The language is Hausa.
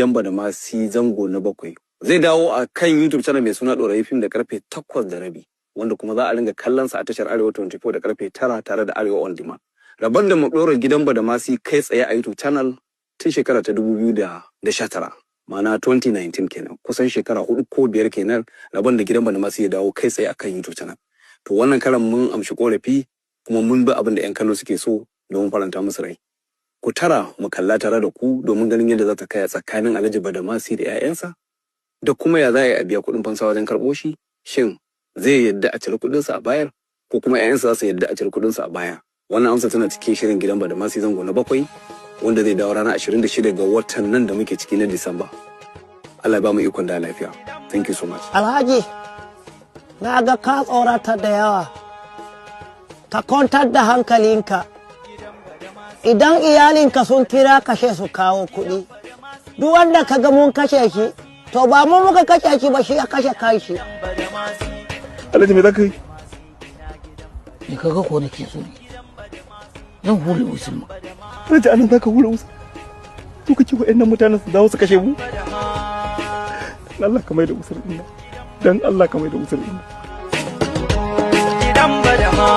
Damba da Masi zango na 7 zai dawo a kan YouTube channel mai suna Dorayi Film da karfe 8:30 wanda kuma za a ringa kallon sa a tashar Arewa 24 da karfe 9 tare da Arewa On Demand. Rabon da mu dora gidan Badamasi kai tsaye a YouTube channel tun shekara ta 2019 ma'ana 2019 kenan kusan shekara 4 ko 5 kenan rabon da gidan Badamasi ya dawo kai tsaye akan YouTube channel. To wannan karan mun amshi korafi kuma mun bi abin da ƴan kallo suke so domin faranta musu rai. Ku tara mu kalla tare da ku domin ganin yadda za ta kai tsakanin Alhaji Badamasi da ƴaƴansa da kuma ya za a biya kuɗin fansa wajen karɓo shi, shin zai yadda a cire kuɗinsa a bayar ko kuma ƴaƴansa za su yadda a cire kuɗinsa a baya. Wannan amsa tana cikin shirin gidan Badamasi zango na 7 wanda zai dawo ranar 26 ga watan nan da muke ciki na Disamba. Allah ya ba mu ikon da lafiya. Thank you so much. Alhaji, na ga ka tsorata da yawa. Ka kwantar da hankalinka. Idan iyalinka sun kira kashe su kawo kuɗi. Duk wanda ka ga mun kashe shi, to ba mu muka kashe shi ba shi ya kashe kanshi. Alhaji me za ka yi? Me kaga ko nake so ne? Zan hule usul. Alhaji anan za ka hule usul. To kake wa'annan mutanen su dawo su kashe mu? Allah ka mai da usul ɗin. Dan Allah ka mai da usul ɗin. Gidan Badama